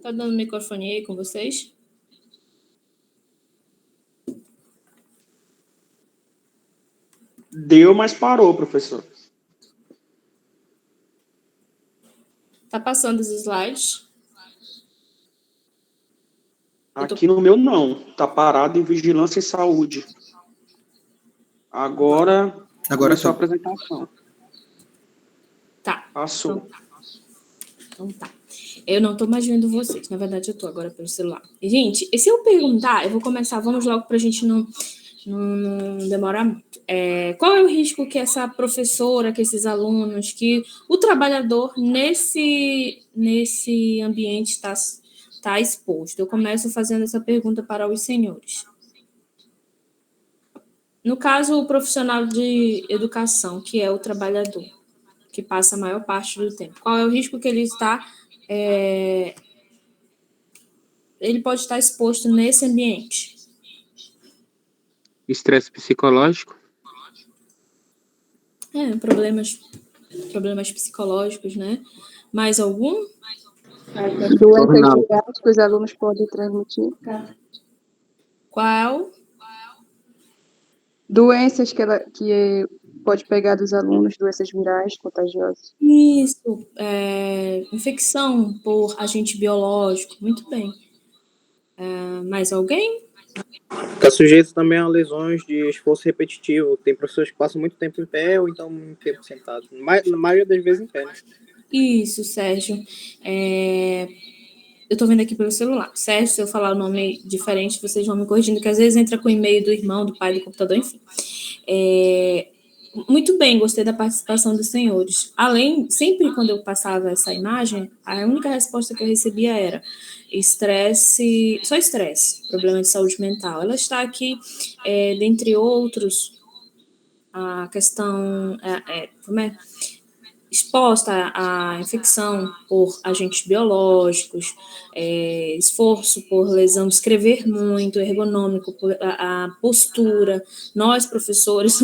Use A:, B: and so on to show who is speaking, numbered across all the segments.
A: Tá dando microfone aí com vocês?
B: Deu, mas parou, professor.
A: Tá passando os slides?
B: Aqui no meu não. Tá parado em vigilância e saúde. Agora começou a apresentação.
A: Tá.
B: Passou.
A: Então tá. Eu não tô mais vendo vocês. Na verdade, eu tô agora pelo celular. E, gente, e se eu perguntar, eu vou começar, vamos logo pra gente não demorar muito. Qual é o risco que essa professora, que esses alunos, que o trabalhador nesse ambiente está exposto? Eu começo fazendo essa pergunta para os senhores. No caso, o profissional de educação, que é o trabalhador, que passa a maior parte do tempo, qual é o risco que ele está... ele pode estar exposto nesse ambiente?
C: Estresse psicológico.
A: Problemas psicológicos, né? Mais algum?
D: Doenças gerais que os alunos podem transmitir.
A: Qual?
D: Doenças que pode pegar dos alunos, doenças virais contagiosas.
A: Isso, infecção por agente biológico, muito bem. Mais alguém?
E: Está sujeito também a lesões de esforço repetitivo. Tem professores que passam muito tempo em pé ou então muito tempo sentados. Na maioria das vezes em pé, né?
A: Isso, Sérgio. Eu estou vendo aqui pelo celular. Sérgio, se eu falar o nome diferente, vocês vão me corrigindo, que às vezes entra com o e-mail do irmão, do pai, do computador, enfim. Muito bem, gostei da participação dos senhores. Sempre quando eu passava essa imagem, a única resposta que eu recebia era só estresse, problema de saúde mental. Ela está aqui, dentre outros, a questão exposta à infecção por agentes biológicos, esforço por lesão, escrever muito, ergonômico, a postura. Nós, professores,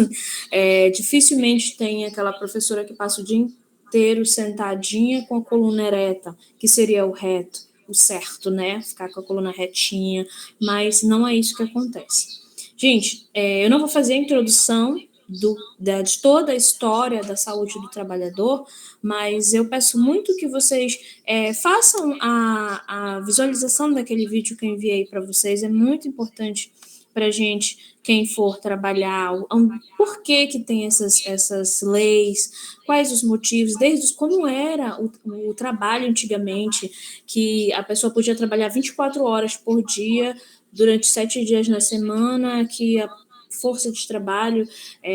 A: dificilmente tem aquela professora que passa o dia inteiro sentadinha com a coluna ereta, que seria o reto, o certo, né? Ficar com a coluna retinha, mas não é isso que acontece. Gente, eu não vou fazer a introdução de toda a história da saúde do trabalhador, mas eu peço muito que vocês façam a visualização daquele vídeo que eu enviei para vocês. É muito importante para a gente, quem for trabalhar, por que tem essas leis, quais os motivos, desde como era o trabalho antigamente, que a pessoa podia trabalhar 24 horas por dia, durante 7 dias na semana, que a força de trabalho,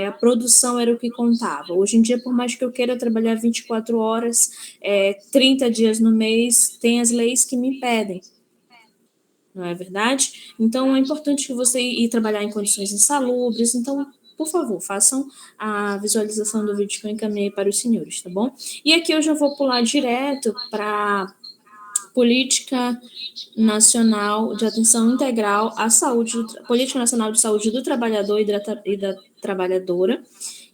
A: a produção era o que contava. Hoje em dia, por mais que eu queira trabalhar 24 horas, 30 dias no mês, tem as leis que me impedem. Não é verdade? Então, é importante que você ir trabalhar em condições insalubres. Então, por favor, façam a visualização do vídeo que eu encaminhei para os senhores, tá bom? E aqui eu já vou pular direto para Política Nacional de Atenção Integral à Saúde, Política Nacional de Saúde do Trabalhador e da Trabalhadora,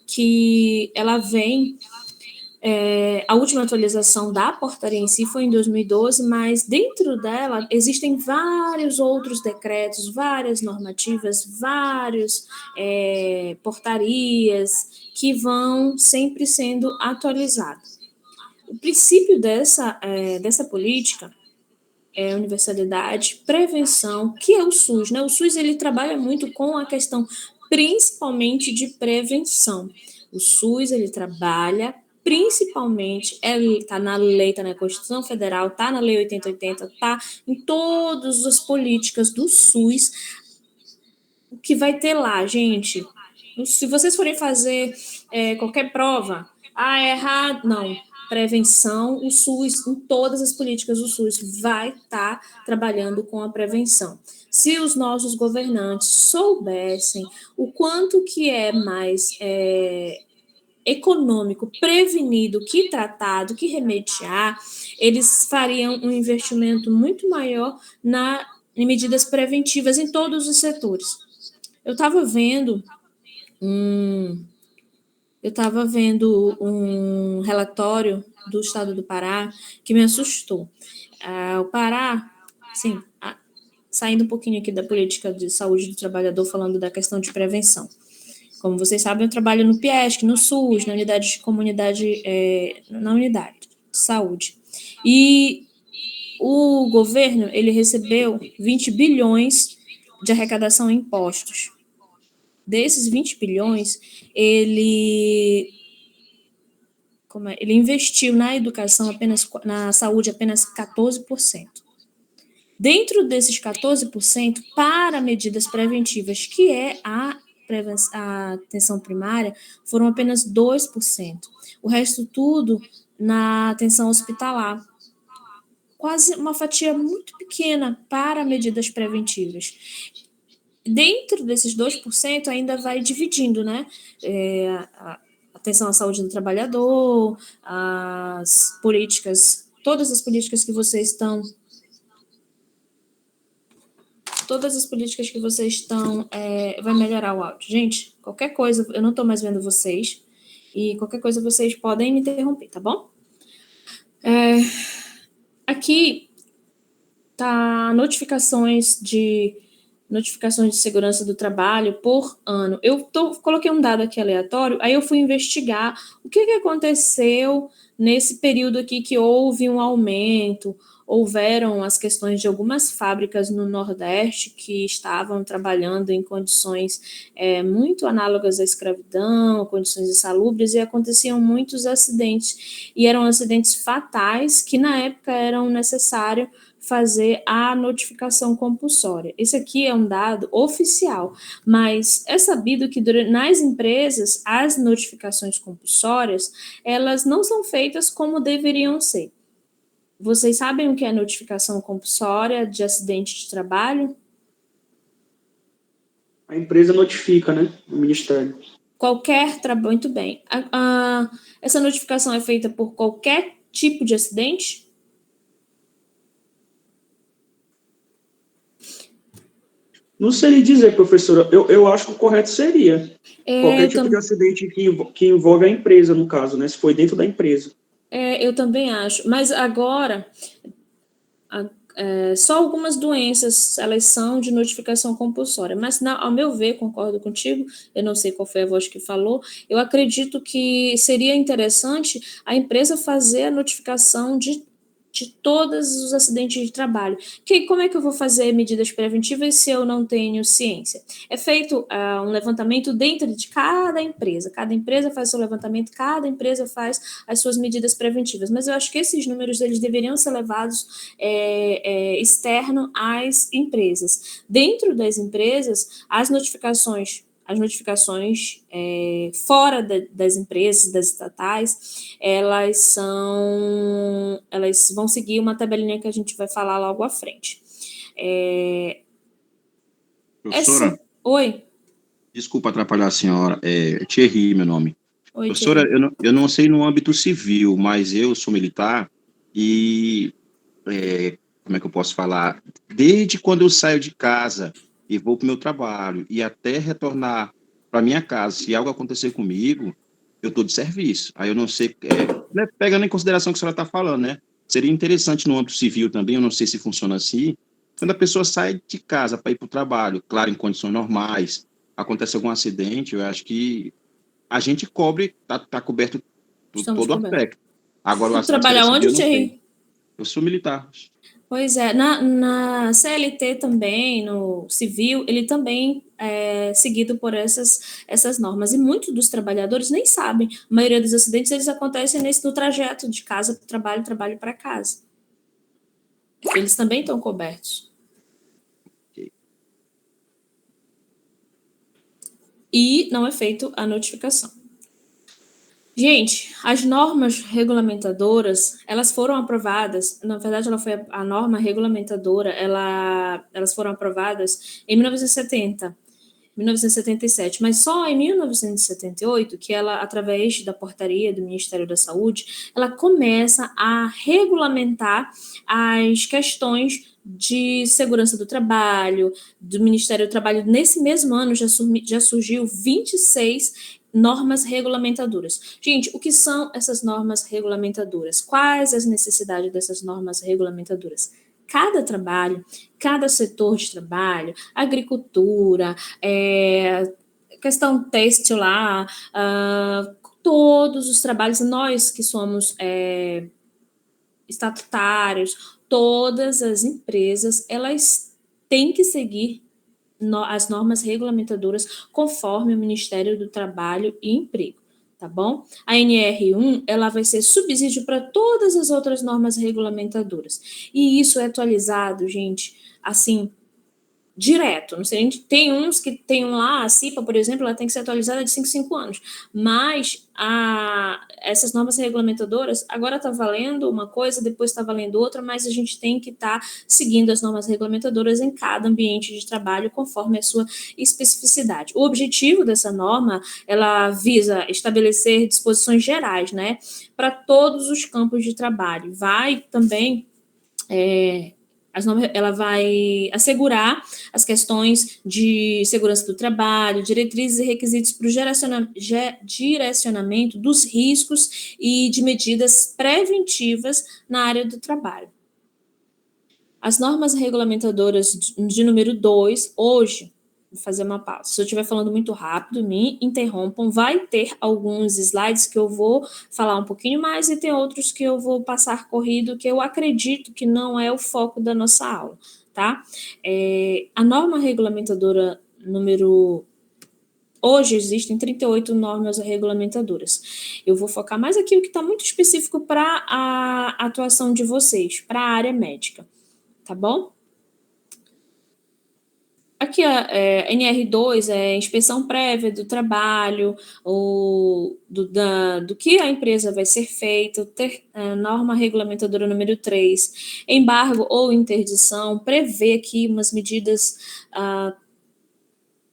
A: que ela vem, a última atualização da portaria em si foi em 2012, mas dentro dela existem vários outros decretos, várias normativas, várias portarias que vão sempre sendo atualizadas. O princípio dessa política é universalidade, prevenção, que é o SUS, né? O SUS ele trabalha muito com a questão principalmente de prevenção. O SUS ele trabalha principalmente, está na lei, está na Constituição Federal, está na Lei 8080, está em todas as políticas do SUS. O que vai ter lá, gente? Se vocês forem fazer qualquer prova, é errado, não. Prevenção, o SUS, em todas as políticas do SUS, vai estar trabalhando com a prevenção. Se os nossos governantes soubessem o quanto que é mais econômico prevenido que tratar, do que remediar, eles fariam um investimento muito maior em medidas preventivas em todos os setores. Eu estava vendo um relatório do estado do Pará que me assustou. O Pará, sim, saindo um pouquinho aqui da política de saúde do trabalhador, falando da questão de prevenção. Como vocês sabem, eu trabalho no PIESC, no SUS, na unidade de comunidade, na unidade de saúde. E o governo, ele recebeu 20 bilhões de arrecadação em impostos. Desses 20 bilhões, ele investiu na educação, na saúde, apenas 14%. Dentro desses 14%, para medidas preventivas, que é a atenção primária, foram apenas 2%. O resto tudo na atenção hospitalar. Quase uma fatia muito pequena para medidas preventivas. Dentro desses 2%, ainda vai dividindo, né? A atenção à saúde do trabalhador, as políticas, todas as políticas que vocês estão... vai melhorar o áudio. Gente, qualquer coisa, eu não estou mais vendo vocês, e qualquer coisa vocês podem me interromper, tá bom? Aqui tá notificações de segurança do trabalho por ano. Coloquei um dado aqui aleatório, aí eu fui investigar o que aconteceu nesse período aqui que houve um aumento. Houveram as questões de algumas fábricas no Nordeste que estavam trabalhando em condições muito análogas à escravidão, condições insalubres, e aconteciam muitos acidentes. E eram acidentes fatais que, na época, eram necessários fazer a notificação compulsória. Esse aqui é um dado oficial, mas é sabido que nas empresas, as notificações compulsórias, elas não são feitas como deveriam ser. Vocês sabem o que é notificação compulsória de acidente de trabalho?
B: A empresa notifica, né? O Ministério.
A: Muito bem. Essa notificação é feita por qualquer tipo de acidente?
B: Não sei dizer, professora. Eu acho que o correto seria qualquer tipo de acidente que envolve a empresa, no caso, né? Se foi dentro da empresa.
A: Eu também acho. Mas agora, só algumas doenças, elas são de notificação compulsória. Mas, ao meu ver, concordo contigo, eu não sei qual foi a voz que falou, eu acredito que seria interessante a empresa fazer a notificação de todos os acidentes de trabalho. Como é que eu vou fazer medidas preventivas se eu não tenho ciência? É feito um levantamento dentro de cada empresa faz seu levantamento, cada empresa faz as suas medidas preventivas, mas eu acho que esses números eles deveriam ser levados externo às empresas. Dentro das empresas, as notificações fora das empresas, das estatais, elas vão seguir uma tabelinha que a gente vai falar logo à frente.
C: Professora,
A: Oi.
C: Desculpa atrapalhar a senhora, Thierry, meu nome.
A: Oi,
C: Professora,
A: Thierry.
C: eu não sei no âmbito civil, mas eu sou militar e, como é que eu posso falar? Desde quando eu saio de casa e vou para o meu trabalho e até retornar para minha casa, se algo acontecer comigo, eu estou de serviço. Aí eu não sei, né, pegando em consideração o que a senhora está falando, né? Seria interessante no âmbito civil também, eu não sei se funciona assim, quando a pessoa sai de casa para ir para o trabalho, claro, em condições normais, acontece algum acidente, eu acho que a gente cobre, está coberto todo o aspecto. Agora, o
A: Tu trabalha onde, Thierry?
C: Eu sou militar.
A: Pois é, na CLT também, no civil, ele também é seguido por essas normas. E muitos dos trabalhadores nem sabem. A maioria dos acidentes, eles acontecem no trajeto de casa para o trabalho, trabalho para casa. Eles também estão cobertos. E não é feito a notificação. Gente, as normas regulamentadoras, elas foram aprovadas, na verdade, a norma regulamentadora, elas foram aprovadas em 1970. 1977, mas só em 1978 que ela, através da portaria do Ministério da Saúde, ela começa a regulamentar as questões de segurança do trabalho, do Ministério do Trabalho. Nesse mesmo ano já surgiu 26 normas regulamentadoras. Gente, o que são essas normas regulamentadoras? Quais as necessidades dessas normas regulamentadoras? Cada trabalho, cada setor de trabalho, agricultura, questão têxtil lá, todos os trabalhos, nós que somos estatutários, todas as empresas, elas têm que seguir as normas regulamentadoras conforme o Ministério do Trabalho e Emprego, tá bom? A NR1, ela vai ser subsídio para todas as outras normas regulamentadoras. E isso é atualizado, gente, assim, direto. Não sei, tem uns que tem lá, a CIPA, por exemplo, ela tem que ser atualizada de 5 em 5 anos, mas essas normas regulamentadoras, agora está valendo uma coisa, depois está valendo outra, mas a gente tem que estar seguindo as normas regulamentadoras em cada ambiente de trabalho, conforme a sua especificidade. O objetivo dessa norma, ela visa estabelecer disposições gerais, né, para todos os campos de trabalho. Vai também ela vai assegurar as questões de segurança do trabalho, diretrizes e requisitos para o direcionamento dos riscos e de medidas preventivas na área do trabalho. As normas regulamentadoras de número 2, hoje, vou fazer uma pausa. Se eu estiver falando muito rápido, me interrompam. Vai ter alguns slides que eu vou falar um pouquinho mais e tem outros que eu vou passar corrido, que eu acredito que não é o foco da nossa aula, tá? A norma regulamentadora número... Hoje existem 38 normas regulamentadoras. Eu vou focar mais aqui o que está muito específico para a atuação de vocês, para a área médica, tá bom? Aqui, a NR2 é inspeção prévia do trabalho, do que a empresa vai ser feito, norma regulamentadora número 3, embargo ou interdição, prevê aqui umas medidas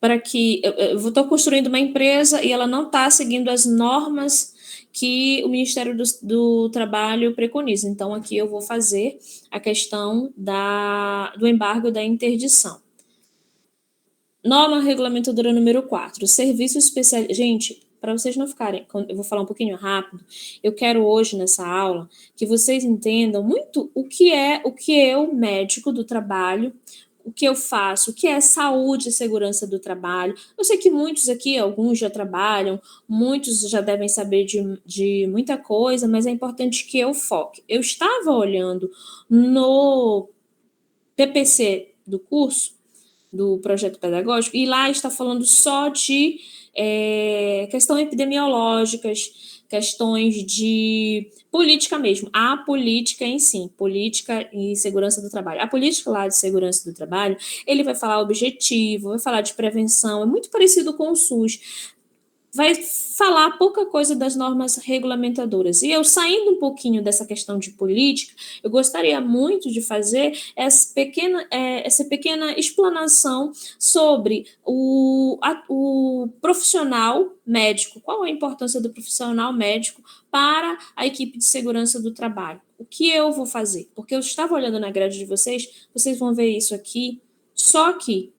A: para que... Eu estou construindo uma empresa e ela não está seguindo as normas que o Ministério do Trabalho preconiza. Então, aqui eu vou fazer a questão do embargo da interdição. Norma regulamentadora número 4, serviço especial. Gente, para vocês não ficarem, eu vou falar um pouquinho rápido, eu quero hoje nessa aula que vocês entendam muito o que eu, médico do trabalho, o que eu faço, o que é saúde e segurança do trabalho. Eu sei que muitos aqui, alguns já trabalham, muitos já devem saber de muita coisa, mas é importante que eu foque. Eu estava olhando no PPC do curso, do projeto pedagógico, e lá está falando só de questões epidemiológicas, questões de política mesmo, a política em si, política e segurança do trabalho. A política lá de segurança do trabalho, ele vai falar objetivo, vai falar de prevenção, é muito parecido com o SUS, vai falar pouca coisa das normas regulamentadoras. E eu, saindo um pouquinho dessa questão de política, eu gostaria muito de fazer essa pequena explanação sobre o profissional médico. Qual a importância do profissional médico para a equipe de segurança do trabalho? O que eu vou fazer? Porque eu estava olhando na grade de vocês vão ver isso aqui, só aqui,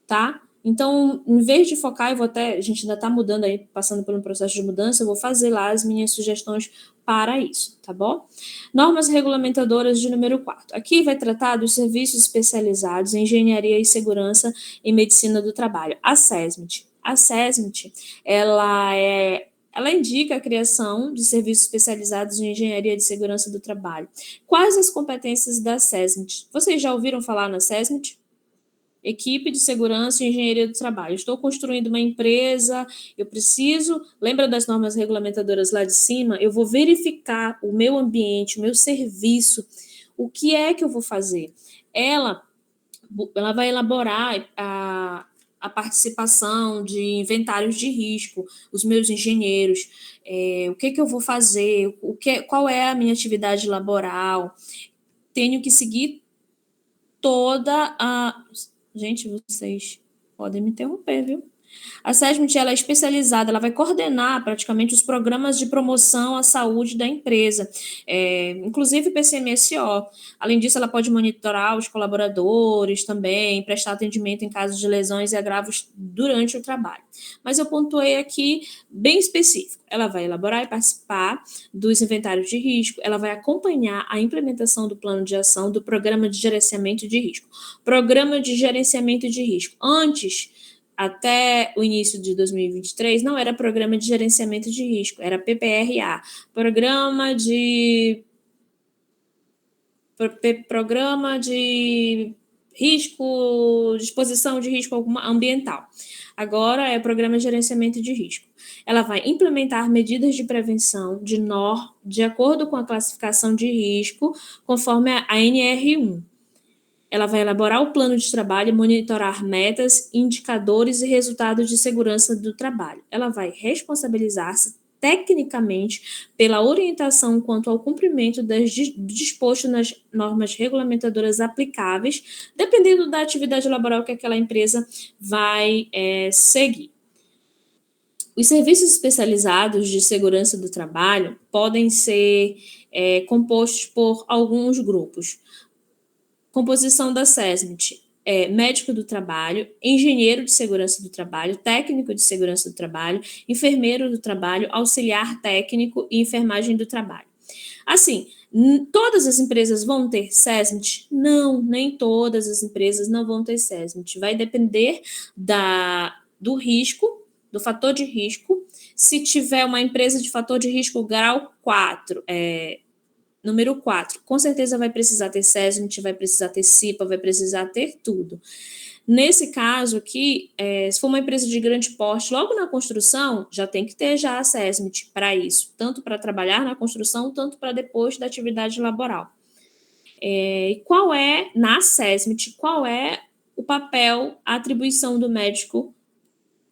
A: tá? Então, em vez de focar, a gente ainda está mudando aí, passando por um processo de mudança, eu vou fazer lá as minhas sugestões para isso, tá bom? Normas regulamentadoras de número 4. Aqui vai tratar dos serviços especializados em engenharia e segurança em medicina do trabalho, a SESMIT. A SESMIT, ela indica a criação de serviços especializados em engenharia de segurança do trabalho. Quais as competências da SESMIT? Vocês já ouviram falar na SESMIT? Equipe de segurança e engenharia do trabalho. Estou construindo uma empresa, eu preciso... Lembra das normas regulamentadoras lá de cima? Eu vou verificar o meu ambiente, o meu serviço, o que é que eu vou fazer. Ela vai elaborar a participação de inventários de risco, os meus engenheiros, o que eu vou fazer, qual é a minha atividade laboral. Tenho que seguir toda a... Gente, vocês Podem me interromper, viu? A SESMIT, ela é especializada, ela vai coordenar praticamente os programas de promoção à saúde da empresa, inclusive PCMSO. Além disso, ela pode monitorar os colaboradores também, prestar atendimento em casos de lesões e agravos durante o trabalho. Mas eu pontuei aqui bem específico. Ela vai elaborar e participar dos inventários de risco, ela vai acompanhar a implementação do plano de ação do programa de gerenciamento de risco. Programa de gerenciamento de risco. Antes, até o início de 2023, não era Programa de Gerenciamento de Risco, era PPRA, Programa de Risco, Disposição de Risco Ambiental. Agora é Programa de Gerenciamento de Risco. Ela vai implementar medidas de prevenção de acordo com a classificação de risco, conforme a NR1. Ela vai elaborar o plano de trabalho e monitorar metas, indicadores e resultados de segurança do trabalho. Ela vai responsabilizar-se tecnicamente pela orientação quanto ao cumprimento das disposto nas normas regulamentadoras aplicáveis, dependendo da atividade laboral que aquela empresa vai seguir. Os serviços especializados de segurança do trabalho podem ser compostos por alguns grupos. Composição da SESMIT: médico do trabalho, engenheiro de segurança do trabalho, técnico de segurança do trabalho, enfermeiro do trabalho, auxiliar técnico e enfermagem do trabalho. Assim, todas as empresas vão ter SESMIT? Não, nem todas as empresas não vão ter SESMIT. Vai depender do risco, do fator de risco. Se tiver uma empresa de fator de risco grau 4, número 4, com certeza vai precisar ter SESMIT, vai precisar ter CIPA, vai precisar ter tudo. Nesse caso aqui, se for uma empresa de grande porte, logo na construção, já tem que ter já a SESMIT para isso, tanto para trabalhar na construção, tanto para depois da atividade laboral. Na SESMIT, qual é o papel, a atribuição do médico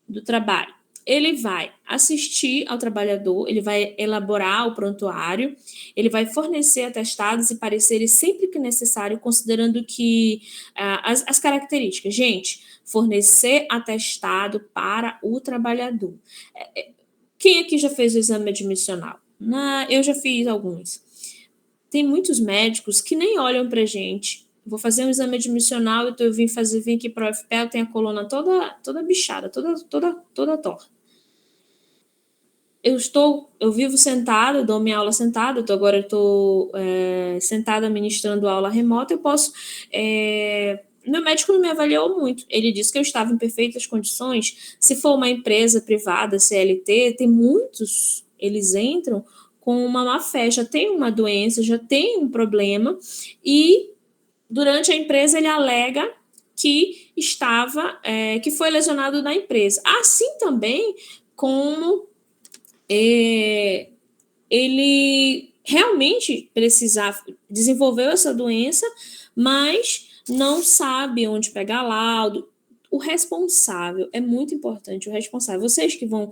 A: do trabalho? Ele vai assistir ao trabalhador, ele vai elaborar o prontuário, ele vai fornecer atestados e pareceres sempre que necessário, considerando que as características. Gente, fornecer atestado para o trabalhador. Quem aqui já fez o exame admissional? Eu já fiz alguns. Tem muitos médicos que nem olham para a gente. Vou fazer um exame admissional, então eu vim aqui para o UFPE, eu tenho a coluna toda bichada, toda torta. Eu vivo sentada, eu dou minha aula sentada, agora eu estou sentada ministrando aula remota, eu posso... meu médico não me avaliou muito, ele disse que eu estava em perfeitas condições. Se for uma empresa privada, CLT, tem muitos, eles entram com uma má fé, já tem uma doença, já tem um problema, e durante a empresa ele alega que que foi lesionado na empresa. Assim também como ele realmente desenvolveu essa doença, mas não sabe onde pegar laudo. O responsável, é muito importante, o responsável. Vocês que vão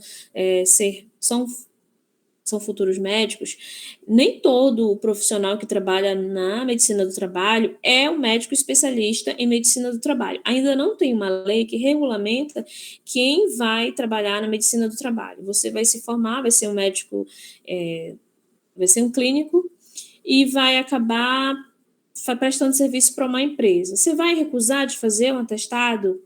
A: são futuros médicos, nem todo profissional que trabalha na medicina do trabalho é um médico especialista em medicina do trabalho. Ainda não tem uma lei que regulamenta quem vai trabalhar na medicina do trabalho. Você vai se formar, vai ser um médico, vai ser um clínico e vai acabar prestando serviço para uma empresa. Você vai recusar de fazer um atestado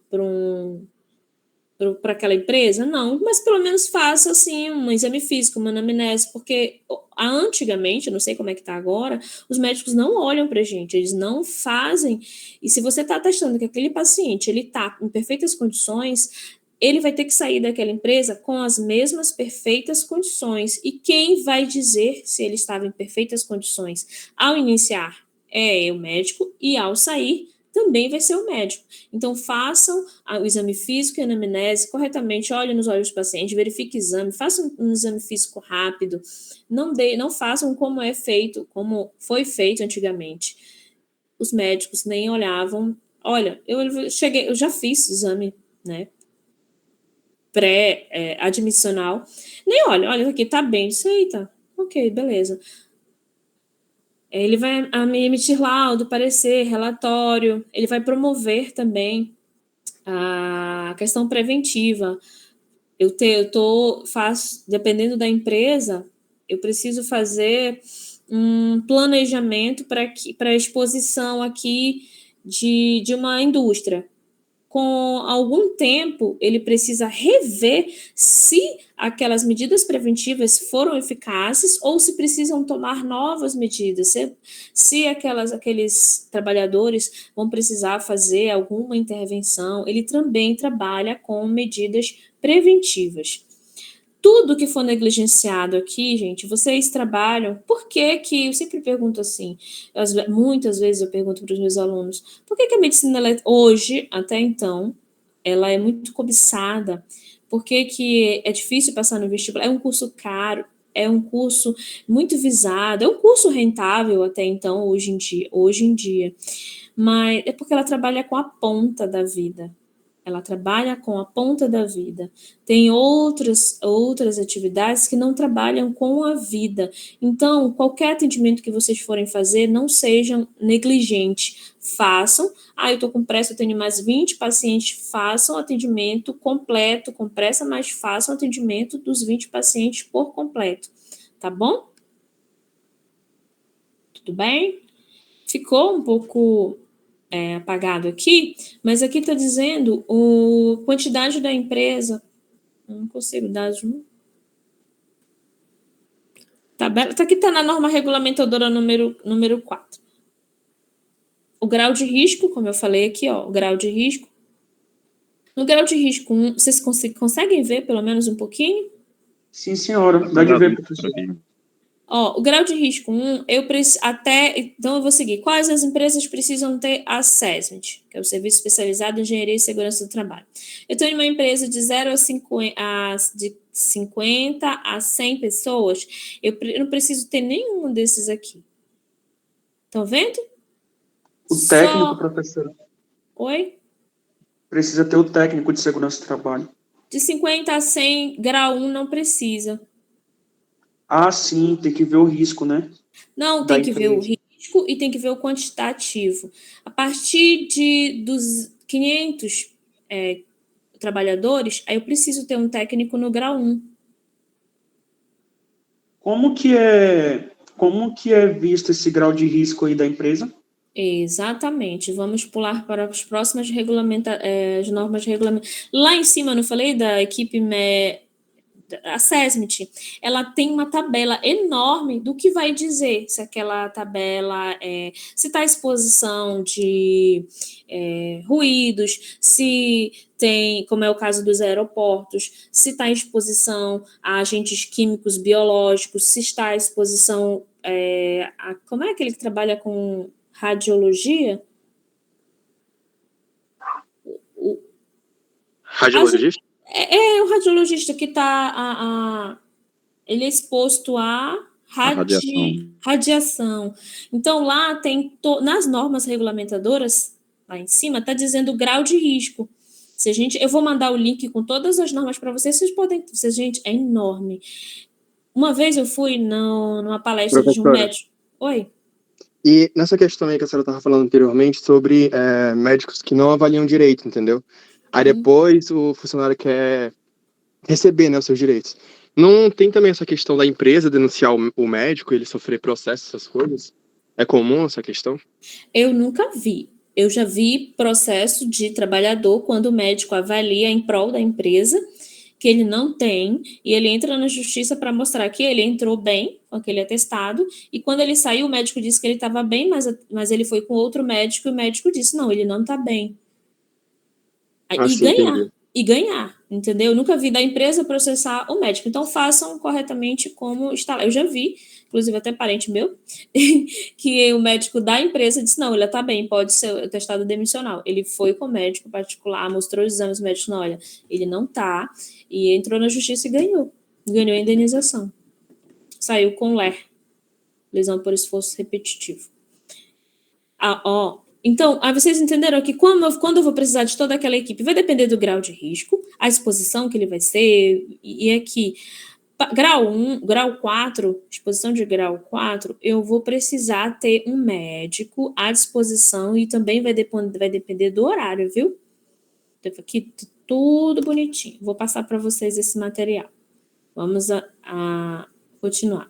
A: para aquela empresa? Não, mas pelo menos faça assim um exame físico, uma anamnese, porque antigamente, eu não sei como é que está agora, os médicos não olham para a gente, eles não fazem, e se você está atestando que aquele paciente ele está em perfeitas condições, ele vai ter que sair daquela empresa com as mesmas perfeitas condições, e quem vai dizer se ele estava em perfeitas condições ao iniciar é o médico, e ao sair também vai ser o médico. Então, façam o exame físico e a anamnese corretamente, olhem nos olhos do paciente, verifique o exame, façam um exame físico rápido, não façam como foi feito antigamente. Os médicos nem olhavam. Olha, eu já fiz exame, né, pré-admissional, nem olha aqui, tá bem, isso aí, tá, ok, beleza. Ele vai emitir laudo, parecer, relatório, ele vai promover também A questão preventiva, dependendo da empresa, eu preciso fazer um planejamento para a exposição aqui de uma indústria. Com algum tempo, ele precisa rever se aquelas medidas preventivas foram eficazes ou se precisam tomar novas medidas, se aqueles trabalhadores vão precisar fazer alguma intervenção. Ele também trabalha com medidas preventivas. Tudo que for negligenciado aqui, gente, vocês trabalham. Por que eu sempre pergunto assim, muitas vezes eu pergunto para os meus alunos, por que a medicina, hoje, até então, ela é muito cobiçada? Por que é difícil passar no vestibular? É um curso caro, é um curso muito visado, é um curso rentável até então, hoje em dia. Mas é porque ela trabalha com a ponta da vida. Ela trabalha com a ponta da vida. Tem outras atividades que não trabalham com a vida. Então, qualquer atendimento que vocês forem fazer, não sejam negligentes. Façam. Eu estou com pressa, eu tenho mais 20 pacientes. Façam o atendimento completo, com pressa, mas façam o atendimento dos 20 pacientes por completo. Tá bom? Tudo bem? Ficou um pouco apagado aqui, mas aqui está dizendo a quantidade da empresa. Não consigo dar zoom. Aqui está na norma regulamentadora número 4. O grau de risco, como eu falei aqui, o grau de risco. No grau de risco 1, vocês conseguem ver pelo menos um pouquinho?
B: Sim, senhora. Dá de ver, professor.
A: O grau de risco 1, então eu vou seguir. Quais as empresas precisam ter a SESMIT, que é o Serviço Especializado em Engenharia e Segurança do Trabalho? Eu tenho uma empresa de 50 a 100 pessoas, eu não preciso ter nenhum desses aqui. Estão vendo?
B: O técnico, professora.
A: Oi?
B: Precisa ter o técnico de segurança do trabalho.
A: De 50 a 100, grau 1 não precisa.
B: Sim, tem que ver o risco, né?
A: Não, tem que ver o risco e tem que ver o quantitativo. A partir dos 500 trabalhadores, aí eu preciso ter um técnico no grau 1.
B: Como que é visto esse grau de risco aí da empresa?
A: Exatamente. Vamos pular para as próximas as normas regulamentares. Lá em cima, eu não falei da equipe a SESMIT, ela tem uma tabela enorme do que vai dizer se aquela tabela se está à exposição de ruídos, se tem, como é o caso dos aeroportos, se está em exposição a agentes químicos biológicos, se está à exposição como é aquele que trabalha com radiologia?
E: Radiologista?
A: O radiologista que está ele é exposto a radiação. Então, lá tem, nas normas regulamentadoras, lá em cima, está dizendo o grau de risco. Eu vou mandar o link com todas as normas para vocês podem... Gente, é enorme. Uma vez eu fui numa palestra de um médico... Oi?
F: E nessa questão aí que a senhora estava falando anteriormente sobre médicos que não avaliam direito, entendeu? Aí depois o funcionário quer receber, né, os seus direitos. Não tem também essa questão da empresa denunciar o médico, ele sofrer processo, essas coisas? É comum essa questão?
A: Eu nunca vi. Eu já vi processo de trabalhador quando o médico avalia em prol da empresa que ele não tem, e ele entra na justiça para mostrar que ele entrou bem com aquele atestado, e quando ele saiu, o médico disse que ele estava bem, mas ele foi com outro médico, e o médico disse, não, ele não está bem. E ganhar, entendeu? Eu nunca vi da empresa processar o médico. Então, façam corretamente como está lá. Eu já vi, inclusive até parente meu, que o médico da empresa disse, não, ele está bem, pode ser atestado demissional. Ele foi com o médico particular, mostrou os exames médicos, não, olha, ele não está, e entrou na justiça e ganhou a indenização. Saiu com LER, lesão por esforço repetitivo. Então, vocês entenderam que quando eu vou precisar de toda aquela equipe, vai depender do grau de risco, a exposição que ele vai ser, e aqui, grau 1, grau 4, exposição de grau 4, eu vou precisar ter um médico à disposição e também vai depender do horário, viu? aqui tudo bonitinho. Vou passar para vocês esse material. Vamos a continuar.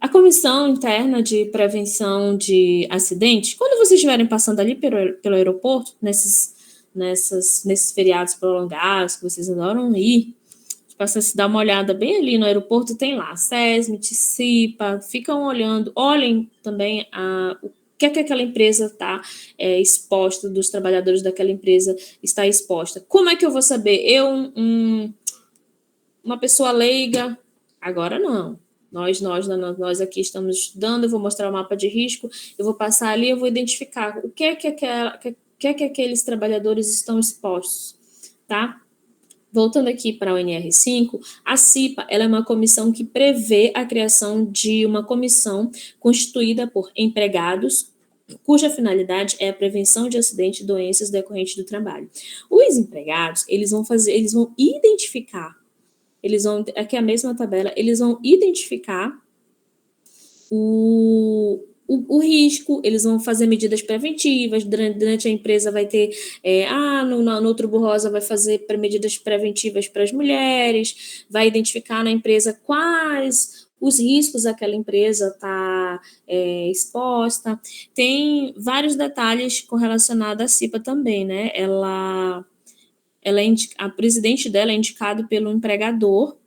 A: A Comissão Interna de Prevenção de Acidentes, quando vocês estiverem passando ali pelo aeroporto, nesses feriados prolongados, que vocês adoram ir, para se dar uma olhada bem ali no aeroporto, tem lá SESMIT, CIPA, ficam olhando, olhem também o que é que aquela empresa está exposta, dos trabalhadores daquela empresa está exposta. Como é que eu vou saber? Uma pessoa leiga, agora não. Nós aqui estamos estudando, eu vou mostrar o mapa de risco, eu vou passar ali, eu vou identificar o que é que aqueles trabalhadores estão expostos, tá? Voltando aqui para o NR5, a CIPA ela é uma comissão que prevê a criação de uma comissão constituída por empregados, cuja finalidade é a prevenção de acidentes e doenças decorrentes do trabalho. Os empregados, eles vão identificar, aqui é a mesma tabela, eles vão identificar o risco, eles vão fazer medidas preventivas, durante a empresa vai ter, no Outubro Rosa vai fazer medidas preventivas para as mulheres, vai identificar na empresa quais os riscos aquela empresa está exposta. Tem vários detalhes correlacionados à CIPA também, né? A presidente dela é indicado pelo empregador,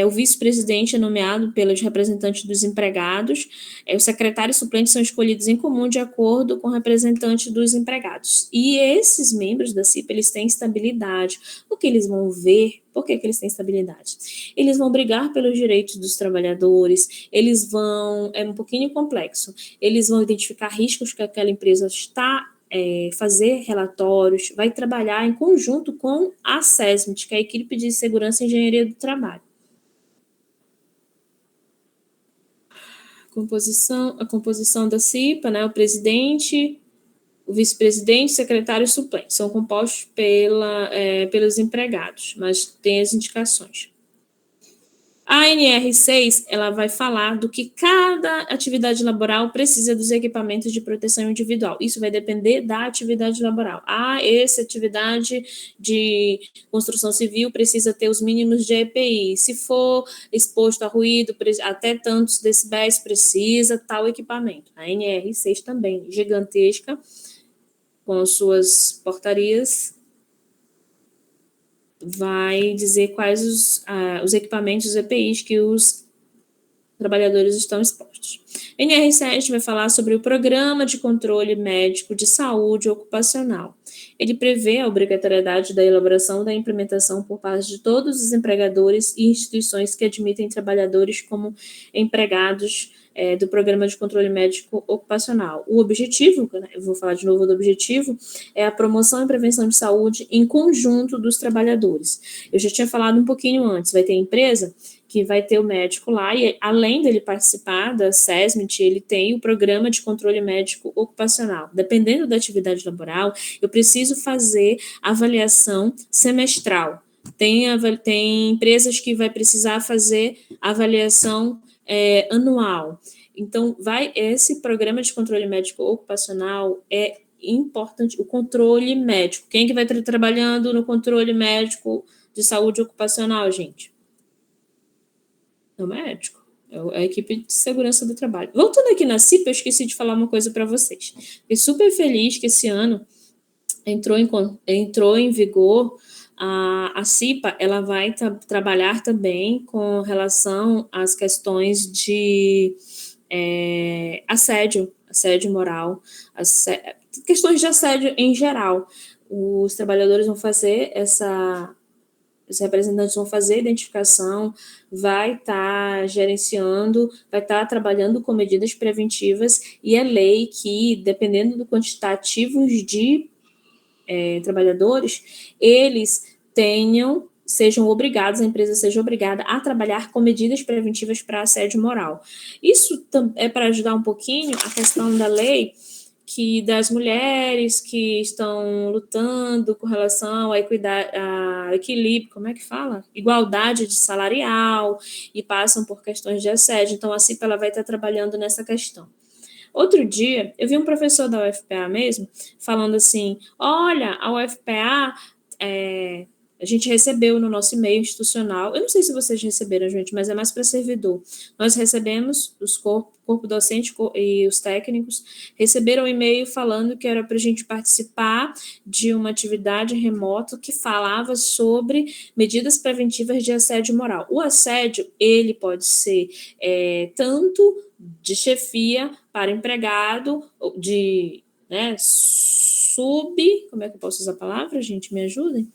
A: o vice-presidente é nomeado pelos representantes dos empregados, os secretários suplentes são escolhidos em comum de acordo com o representante dos empregados. E esses membros da CIPA, eles têm estabilidade. O que eles vão ver? Por que eles têm estabilidade? Eles vão brigar pelos direitos dos trabalhadores, é um pouquinho complexo, eles vão identificar riscos que aquela empresa está fazer relatórios, vai trabalhar em conjunto com a SESMIT, que é a equipe de segurança e engenharia do trabalho. A composição da CIPA, né, o presidente, o vice-presidente, secretário e suplente, são compostos pelos empregados, mas tem as indicações. A NR6, ela vai falar do que cada atividade laboral precisa dos equipamentos de proteção individual. Isso vai depender da atividade laboral. Essa atividade de construção civil precisa ter os mínimos de EPI. Se for exposto a ruído, até tantos decibéis, precisa tal equipamento. A NR6 também, gigantesca, com suas portarias, vai dizer quais os equipamentos, os EPIs que os trabalhadores estão expostos. NR7 vai falar sobre o Programa de Controle Médico de Saúde Ocupacional. Ele prevê a obrigatoriedade da elaboração e da implementação por parte de todos os empregadores e instituições que admitem trabalhadores como empregados do Programa de Controle Médico Ocupacional. O objetivo, eu vou falar de novo do objetivo, é a promoção e prevenção de saúde em conjunto dos trabalhadores. Eu já tinha falado um pouquinho antes, vai ter empresa que vai ter o médico lá, e além dele participar da SESMIT, ele tem o Programa de Controle Médico Ocupacional. Dependendo da atividade laboral, eu preciso fazer avaliação semestral. Tem empresas que vai precisar fazer avaliação anual. Então, esse Programa de Controle Médico Ocupacional é importante, o controle médico. Quem que vai estar trabalhando no controle médico de saúde ocupacional, gente? É o médico, é a equipe de segurança do trabalho. Voltando aqui na CIPA, eu esqueci de falar uma coisa para vocês. Fiquei super feliz que esse ano entrou em vigor a CIPA, ela vai trabalhar também com relação às questões de assédio moral, questões de assédio em geral. Os trabalhadores vão fazer os representantes vão fazer a identificação, vai estar gerenciando, vai estar trabalhando com medidas preventivas, e é lei que, dependendo do quantitativo de trabalhadores, eles sejam obrigados, a empresa seja obrigada a trabalhar com medidas preventivas para assédio moral. Isso é para ajudar um pouquinho a questão da lei das mulheres que estão lutando com relação à equidade, a equilíbrio, como é que fala? Igualdade de salarial, e passam por questões de assédio. Então, a CIPA ela vai estar trabalhando nessa questão. Outro dia, eu vi um professor da UFPA mesmo, falando assim, olha, a UFPA a gente recebeu no nosso e-mail institucional, eu não sei se vocês receberam, gente, mas é mais para servidor. Nós recebemos, os corpo docente e os técnicos receberam um e-mail falando que era para a gente participar de uma atividade remota que falava sobre medidas preventivas de assédio moral. O assédio, ele pode ser tanto de chefia para empregado, né, como é que eu posso usar a palavra, gente? Me ajudem?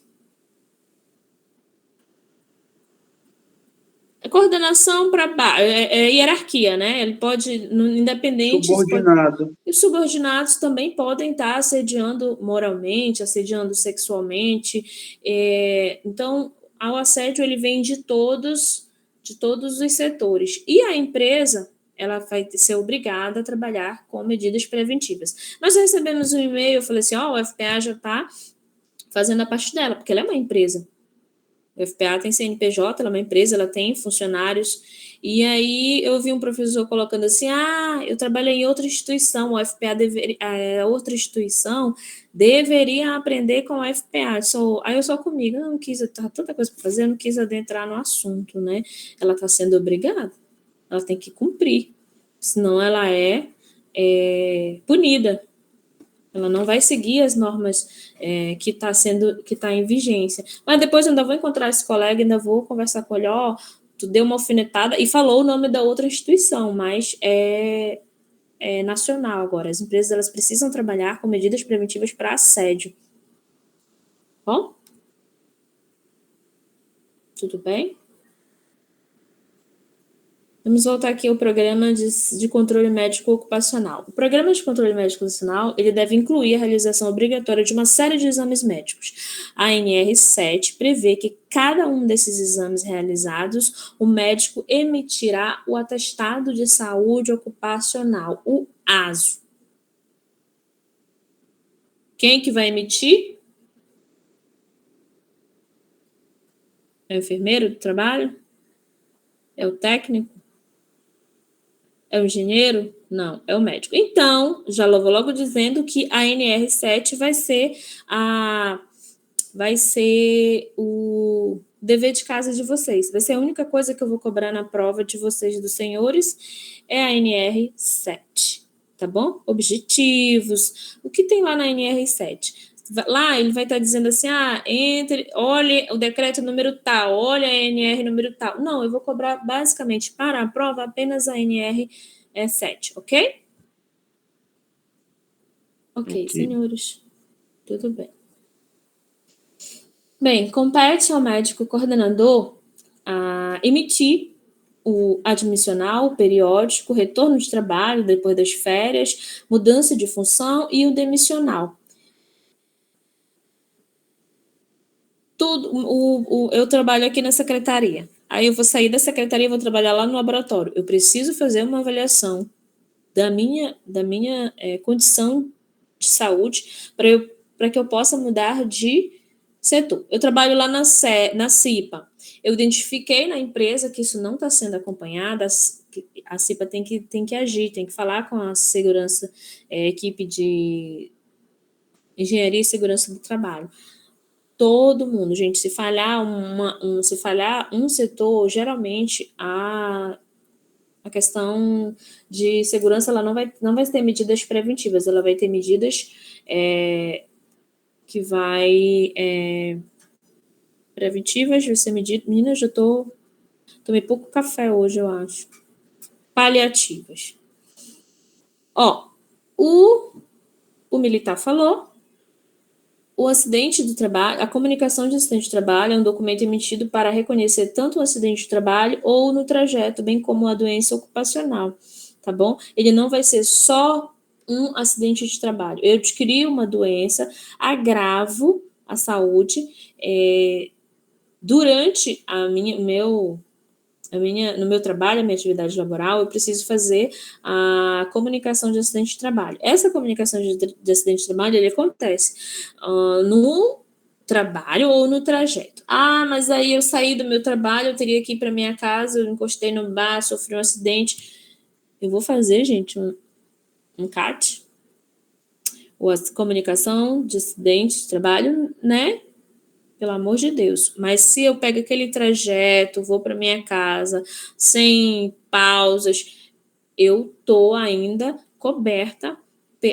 A: Coordenação para baixo, hierarquia, né? Ele pode, independente...
B: Subordinado.
A: Os subordinados também podem estar assediando moralmente, assediando sexualmente. Então, o assédio ele vem de todos os setores. E a empresa, ela vai ser obrigada a trabalhar com medidas preventivas. Nós recebemos um e-mail, eu falei assim, o FPA já está fazendo a parte dela, porque ela é uma empresa. O FPA tem CNPJ, ela é uma empresa, ela tem funcionários, e aí eu vi um professor colocando assim, eu trabalhei em outra instituição, o FPA outra instituição deveria aprender com o FPA. Aí eu só comigo, eu não quis, tava tanta coisa para fazer, eu não quis adentrar no assunto, né? Ela está sendo obrigada, ela tem que cumprir, senão ela é punida. Ela não vai seguir as normas que está em vigência. Mas depois eu ainda vou encontrar esse colega, ainda vou conversar com ele, tu deu uma alfinetada e falou o nome da outra instituição, mas é nacional agora. As empresas elas precisam trabalhar com medidas preventivas para assédio. Bom? Tudo bem? Vamos voltar aqui ao programa de controle médico ocupacional. O programa de controle médico ocupacional, ele deve incluir a realização obrigatória de uma série de exames médicos. A ANR7 prevê que cada um desses exames realizados, o médico emitirá o atestado de saúde ocupacional, o ASO. Quem que vai emitir? É o enfermeiro do trabalho? É o técnico? É o engenheiro? Não, é o médico. Então, já vou logo dizendo que a NR7 vai ser o dever de casa de vocês. Vai ser a única coisa que eu vou cobrar na prova de vocês, dos senhores, é a NR7, tá bom? Objetivos, o que tem lá na NR7? Lá ele vai estar dizendo assim, olhe o decreto número tal, olha a NR número tal. Não, eu vou cobrar basicamente para a prova apenas a NR7, ok? Ok, senhores. Tudo bem. Bem, compete ao médico coordenador emitir o admissional, o periódico, o retorno de trabalho depois das férias, mudança de função e o demissional. Eu trabalho aqui na secretaria. Aí eu vou sair da secretaria e vou trabalhar lá no laboratório. Eu preciso fazer uma avaliação da minha condição de saúde para que eu possa mudar de setor. Eu trabalho lá na CIPA. Eu identifiquei na empresa que isso não está sendo acompanhado. A CIPA tem que agir, tem que falar com a segurança, equipe de engenharia e segurança do trabalho. Todo mundo, gente, se falhar um setor, geralmente a questão de segurança ela não vai ter medidas preventivas, ela vai ter medidas que vai preventivas, vai ser medida. Meninas, eu tomei pouco café hoje, eu acho. Paliativas. O militar falou. O acidente do trabalho, a comunicação de acidente de trabalho é um documento emitido para reconhecer tanto o acidente de trabalho ou no trajeto, bem como a doença ocupacional, tá bom? Ele não vai ser só um acidente de trabalho. Eu adquiri uma doença, agravo a saúde, durante no meu trabalho, a minha atividade laboral, eu preciso fazer a comunicação de acidente de trabalho. Essa comunicação de acidente de trabalho, ele acontece no trabalho ou no trajeto. Mas aí eu saí do meu trabalho, eu teria que ir para minha casa, eu encostei no bar, sofri um acidente. Eu vou fazer, gente, um CAT, ou a comunicação de acidente de trabalho, né? pelo amor de Deus. Mas se eu pego aquele trajeto, vou para minha casa, sem pausas, eu tô ainda coberta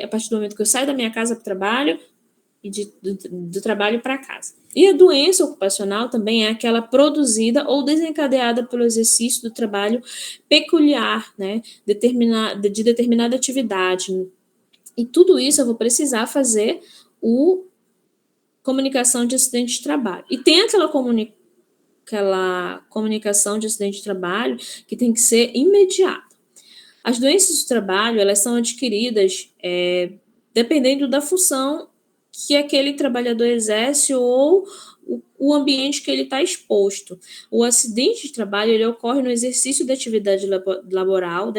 A: a partir do momento que eu saio da minha casa para o trabalho e do trabalho para casa. E a doença ocupacional também é aquela produzida ou desencadeada pelo exercício do trabalho peculiar, né, de determinada atividade. E tudo isso eu vou precisar fazer comunicação de acidente de trabalho. E tem aquela comunicação de acidente de trabalho que tem que ser imediata. As doenças do trabalho, elas são adquiridas dependendo da função que aquele trabalhador exerce ou o ambiente que ele está exposto. O acidente de trabalho, ele ocorre no exercício da atividade laboral,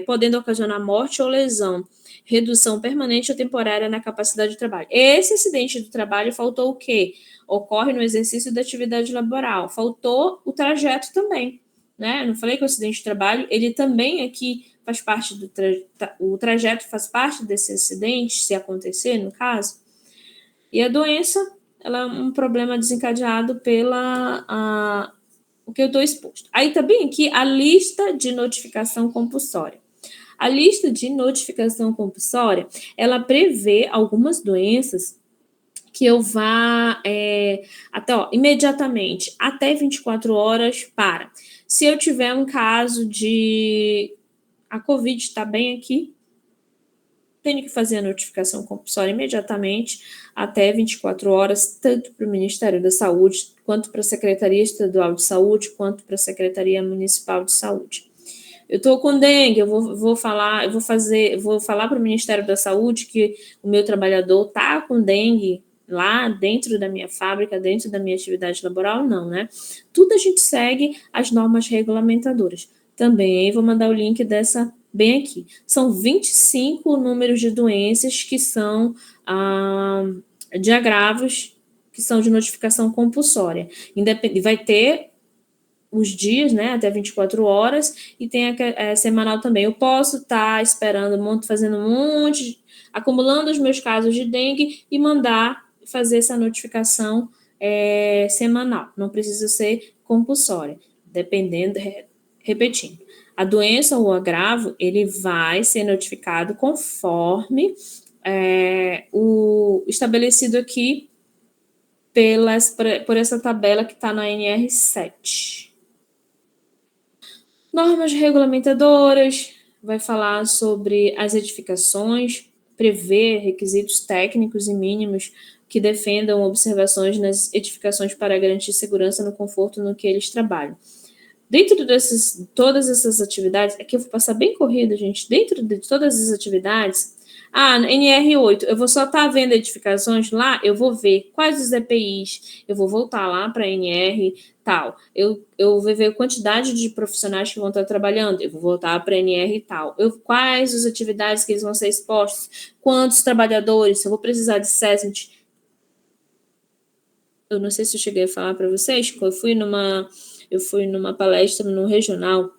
A: podendo ocasionar morte ou lesão, redução permanente ou temporária na capacidade de trabalho. Esse acidente do trabalho faltou o quê? Ocorre no exercício da atividade laboral. Faltou o trajeto também, né? Eu não falei que o acidente de trabalho, ele também aqui faz parte o trajeto faz parte desse acidente, se acontecer, no caso. E a doença, ela é um problema desencadeado o que eu estou exposto. Aí também aqui a lista de notificação compulsória. A lista de notificação compulsória, ela prevê algumas doenças que eu vá imediatamente, até 24 horas para. Se eu tiver um caso de a Covid está bem aqui, tenho que fazer a notificação compulsória imediatamente, até 24 horas, tanto para o Ministério da Saúde, quanto para a Secretaria Estadual de Saúde, quanto para a Secretaria Municipal de Saúde. Eu estou com dengue, eu vou falar para o Ministério da Saúde que o meu trabalhador está com dengue lá dentro da minha fábrica, dentro da minha atividade laboral, não, né? Tudo a gente segue as normas regulamentadoras. Também vou mandar o link dessa bem aqui. São 25 números de doenças que são de agravos, que são de notificação compulsória. Vai ter os dias, né, até 24 horas, e tem a semanal também. Eu posso estar esperando, fazendo acumulando os meus casos de dengue e mandar fazer essa notificação semanal. Não precisa ser compulsória, dependendo, repetindo. A doença ou o agravo, ele vai ser notificado conforme o estabelecido aqui por essa tabela que está na NR7. Normas regulamentadoras, vai falar sobre as edificações, prever requisitos técnicos e mínimos que defendam observações nas edificações para garantir segurança no conforto no que eles trabalham. Dentro de todas essas atividades, aqui eu vou passar bem corrido, gente, dentro de todas as atividades, NR8, eu vou só estar vendo edificações lá, eu vou ver quais os EPIs, eu vou voltar lá para NR tal, eu vou ver a quantidade de profissionais que vão estar trabalhando, eu vou voltar para NR tal, quais as atividades que eles vão ser expostos, quantos trabalhadores, se eu vou precisar de SESMIT. Eu não sei se eu cheguei a falar para vocês, eu fui numa palestra no regional,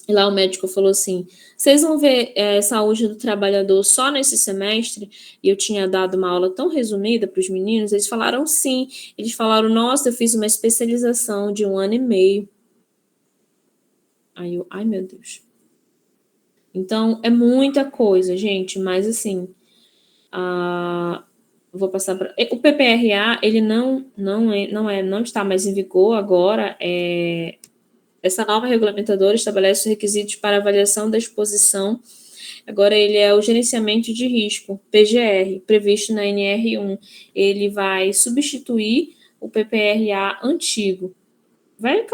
A: e lá o médico falou assim, vocês vão ver saúde do trabalhador só nesse semestre? E eu tinha dado uma aula tão resumida para os meninos, eles falaram sim. Eles falaram, nossa, eu fiz uma especialização de 1 ano e meio. Aí eu, ai meu Deus. Então, é muita coisa, gente, mas assim, vou passar para... O PPRA, ele não está mais em vigor agora, essa nova regulamentadora estabelece os requisitos para avaliação da exposição. Agora, ele é o gerenciamento de risco, PGR, previsto na NR1. Ele vai substituir o PPRA antigo. Vai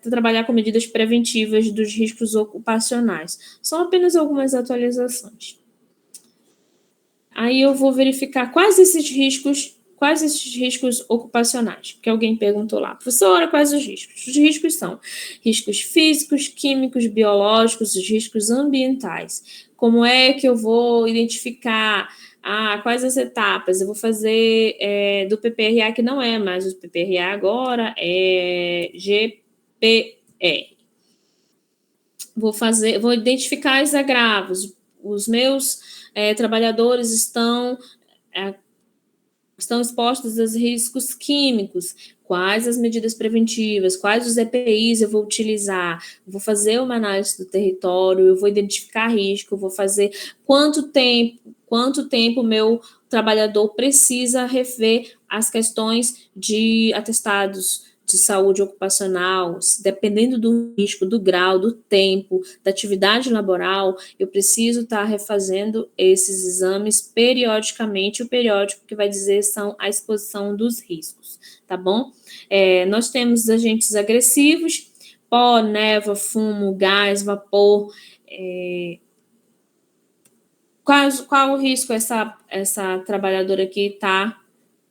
A: trabalhar com medidas preventivas dos riscos ocupacionais. São apenas algumas atualizações. Aí eu vou verificar quais esses riscos ocupacionais, porque alguém perguntou lá, professora, quais os riscos? Os riscos são riscos físicos, químicos, biológicos, os riscos ambientais. Como é que eu vou identificar quais as etapas? Eu vou fazer do PPRA, que não é mais o PPRA agora, é GPR. Vou identificar os agravos. Os meus trabalhadores estão estão expostos a riscos químicos, quais as medidas preventivas, quais os EPIs eu vou utilizar, vou fazer uma análise do território, eu vou identificar risco, vou fazer quanto tempo o meu trabalhador precisa rever as questões de atestados de saúde ocupacional, dependendo do risco, do grau, do tempo, da atividade laboral, eu preciso estar refazendo esses exames periodicamente. O periódico que vai dizer são a exposição dos riscos, tá bom? Nós temos agentes agressivos, pó, névoa, fumo, gás, vapor. Qual o risco essa trabalhadora aqui está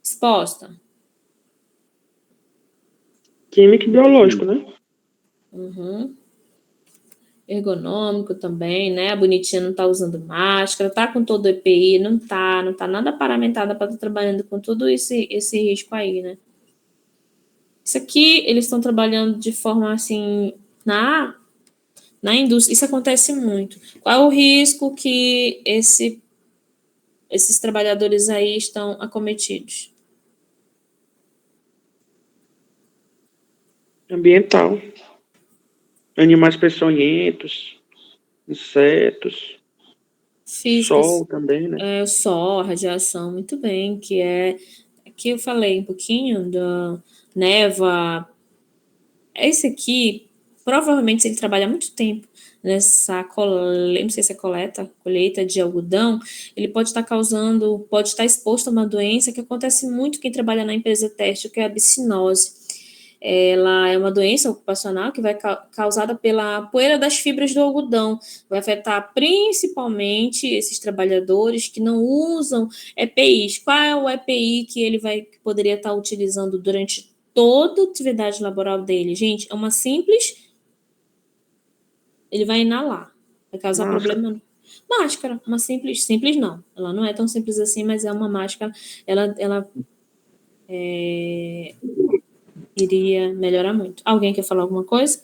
A: exposta?
B: Químico e biológico, né?
A: Uhum. Ergonômico também, né? A bonitinha não tá usando máscara, tá com todo o EPI, não tá nada paramentada para estar trabalhando com todo esse risco aí, né? Isso aqui, eles estão trabalhando de forma assim, na indústria, isso acontece muito. Qual é o risco que esses trabalhadores aí estão acometidos?
B: Ambiental. Animais peçonhentos, insetos,
A: Físicos,
B: sol também, né?
A: sol, radiação, muito bem, aqui eu falei um pouquinho da névoa. Esse aqui, provavelmente, se ele trabalha muito tempo nessa não sei se é colheita de algodão, ele pode estar exposto a uma doença que acontece muito quem trabalha na empresa têxtil, que é a bicinose. Ela é uma doença ocupacional que vai causada pela poeira das fibras do algodão, vai afetar principalmente esses trabalhadores que não usam EPIs. Qual é o EPI que poderia estar utilizando durante toda a atividade laboral dele? Gente, é uma simples, ele vai inalar, vai causar problema. Máscara, uma simples não, ela não é tão simples assim, mas é uma máscara, ela iria melhorar muito. Alguém quer falar alguma coisa?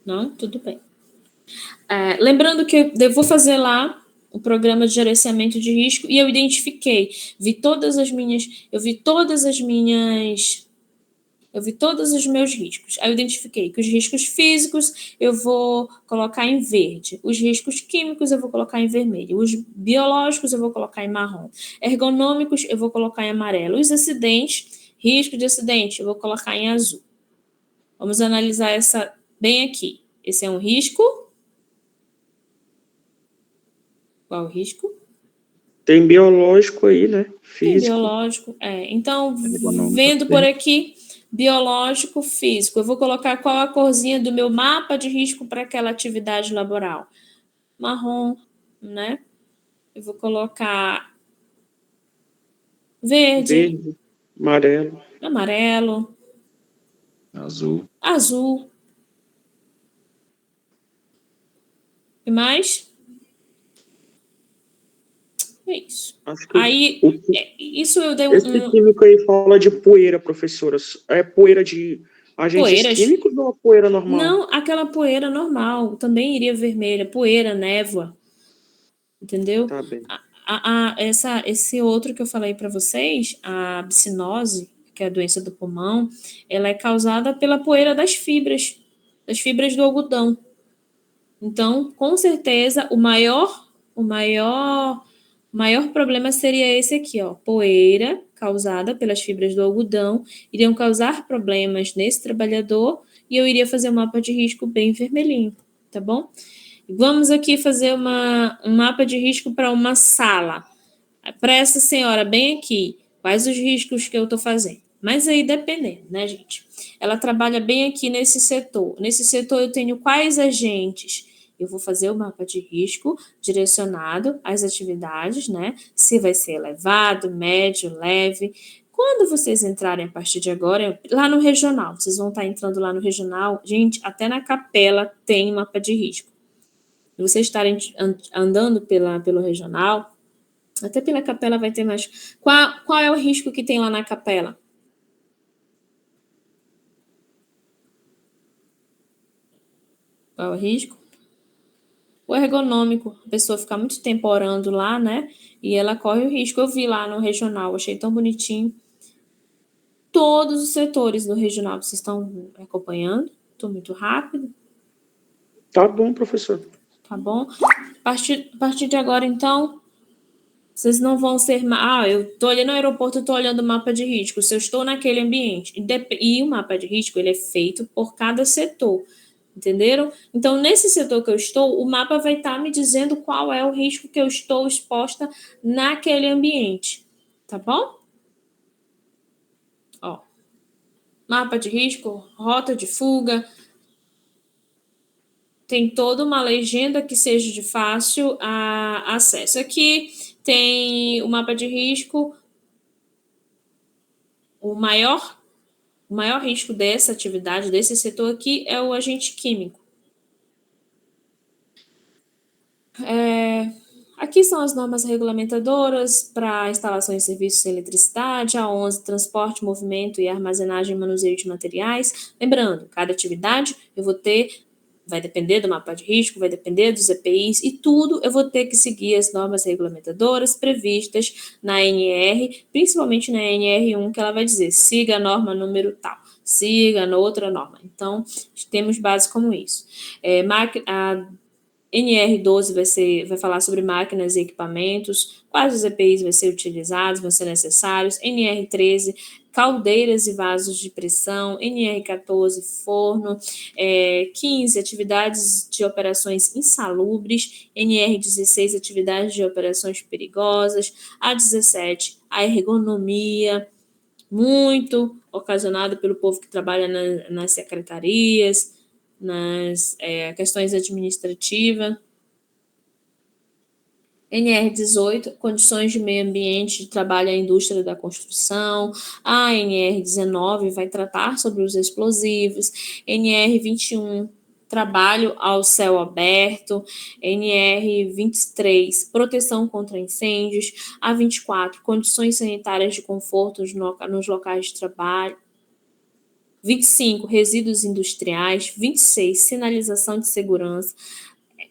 A: Não? Tudo bem. Lembrando que eu vou fazer lá o programa de gerenciamento de risco e eu identifiquei, eu vi todos os meus riscos. Aí eu identifiquei que os riscos físicos eu vou colocar em verde, os riscos químicos eu vou colocar em vermelho, os biológicos eu vou colocar em marrom, ergonômicos eu vou colocar em amarelo, os acidentes, risco de acidente, eu vou colocar em azul. Vamos analisar essa bem aqui. Esse é um risco. Qual o risco?
B: Tem biológico aí, né? Físico.
A: Tem biológico, Então, vendo por aqui, biológico, físico. Eu vou colocar qual a corzinha do meu mapa de risco para aquela atividade laboral. Marrom, né? Eu vou colocar verde,
B: amarelo,
A: azul. E mais? É isso.
B: Acho que
A: Aí, isso eu dei
B: esse químico aí fala de poeira, professora. É poeira de agentes químicos ou poeira normal?
A: Não, aquela poeira normal. Também iria vermelha. Poeira, névoa. Entendeu?
B: Tá bem.
A: Esse outro que eu falei para vocês, a bicinose, que é a doença do pulmão, ela é causada pela poeira das fibras do algodão. Então, com certeza, o maior problema seria esse aqui, ó, poeira causada pelas fibras do algodão, iriam causar problemas nesse trabalhador e eu iria fazer um mapa de risco bem vermelhinho, tá bom? Vamos aqui fazer um mapa de risco para uma sala. Para essa senhora bem aqui, quais os riscos que eu estou fazendo? Mas aí dependendo, né, gente? Ela trabalha bem aqui nesse setor. Nesse setor eu tenho quais agentes? Eu vou fazer o mapa de risco direcionado às atividades, né? Se vai ser elevado, médio, leve. Quando vocês entrarem a partir de agora, lá no regional, vocês vão estar entrando lá no regional, gente, até na capela tem mapa de risco. Se vocês estarem andando pelo regional, até pela capela vai ter mais. Qual é o risco que tem lá na capela? Qual é o risco? O ergonômico, a pessoa fica muito tempo orando lá, né? E ela corre o risco. Eu vi lá no regional, achei tão bonitinho. Todos os setores do regional, vocês estão acompanhando? Estou muito rápido.
B: Tá bom, professor.
A: Tá bom? A partir de agora, então, vocês não vão ser... eu estou ali no aeroporto, eu estou olhando o mapa de risco. Se eu estou naquele ambiente. E o mapa de risco, ele é feito por cada setor. Entenderam? Então, nesse setor que eu estou, o mapa vai estar me dizendo qual é o risco que eu estou exposta naquele ambiente. Tá bom? Ó. Mapa de risco, rota de fuga. Tem toda uma legenda que seja de fácil acesso. Aqui tem o mapa de risco. O maior risco dessa atividade, desse setor aqui, é o agente químico. Aqui são as normas regulamentadoras para instalação e serviços de eletricidade, a 11, transporte, movimento e armazenagem e manuseio de materiais. Lembrando, cada atividade eu vou ter, vai depender do mapa de risco, vai depender dos EPIs e tudo eu vou ter que seguir as normas regulamentadoras previstas na NR, principalmente na NR1, que ela vai dizer, siga a norma número tal, siga na outra norma. Então, temos base como isso. A NR12 vai falar sobre máquinas e equipamentos, quais os EPIs vão ser utilizados, vão ser necessários. NR13, caldeiras e vasos de pressão. NR14, forno. 15, atividades de operações insalubres. NR16, atividades de operações perigosas. A17, a ergonomia, muito ocasionada pelo povo que trabalha nas secretarias, nas questões administrativas. NR18, condições de meio ambiente de trabalho à indústria da construção. A NR19 vai tratar sobre os explosivos. NR21, trabalho ao céu aberto. NR23, proteção contra incêndios. A24, condições sanitárias de conforto nos locais de trabalho. 25, resíduos industriais. 26, sinalização de segurança.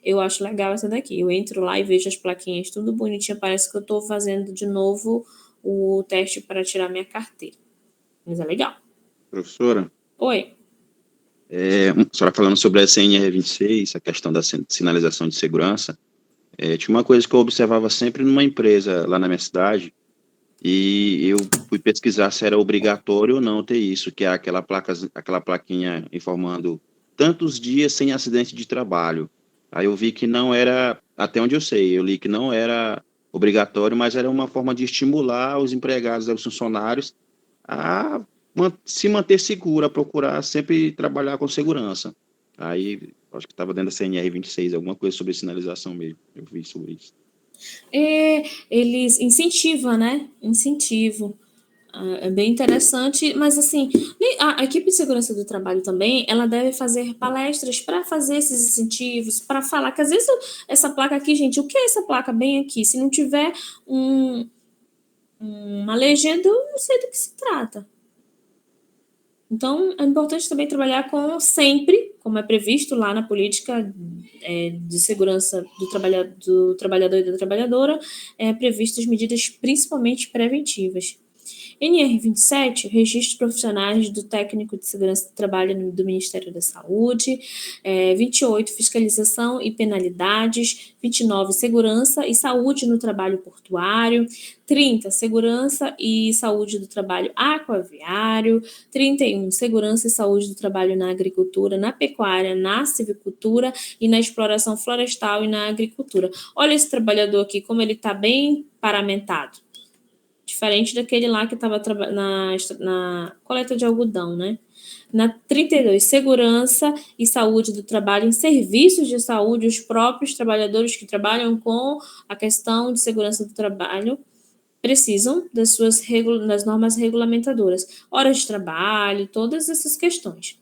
A: Eu acho legal essa daqui. Eu entro lá e vejo as plaquinhas tudo bonitinho. Parece que eu estou fazendo de novo o teste para tirar minha carteira. Mas é legal.
C: Professora?
A: Oi.
C: A senhora falando sobre a CNR26, a questão da sinalização de segurança, tinha uma coisa que eu observava sempre numa empresa lá na minha cidade, e eu fui pesquisar se era obrigatório ou não ter isso, que é aquela plaquinha informando tantos dias sem acidente de trabalho. Aí eu vi que não era, até onde eu sei, eu li que não era obrigatório, mas era uma forma de estimular os empregados, os funcionários, a se manter seguro, a procurar sempre trabalhar com segurança. Aí, acho que estava dentro da CNR26, alguma coisa sobre sinalização mesmo, eu vi sobre isso.
A: Eles incentivam, né? Incentivo. É bem interessante, mas assim, a equipe de segurança do trabalho também, ela deve fazer palestras para fazer esses incentivos, para falar que às vezes essa placa aqui, gente, o que é essa placa bem aqui? Se não tiver uma legenda, eu não sei do que se trata. Então, é importante também trabalhar com sempre, como é previsto lá na política de segurança do trabalhador e da trabalhadora, previstas medidas principalmente preventivas. NR27, registros profissionais do técnico de segurança do trabalho do Ministério da Saúde. 28, fiscalização e penalidades. 29, segurança e saúde no trabalho portuário. 30, segurança e saúde do trabalho aquaviário. 31, segurança e saúde do trabalho na agricultura, na pecuária, na silvicultura e na exploração florestal e na agricultura. Olha esse trabalhador aqui, como ele está bem paramentado. Diferente daquele lá que estava na coleta de algodão, né? Na 32, segurança e saúde do trabalho em serviços de saúde, os próprios trabalhadores que trabalham com a questão de segurança do trabalho precisam das normas regulamentadoras, horas de trabalho, todas essas questões.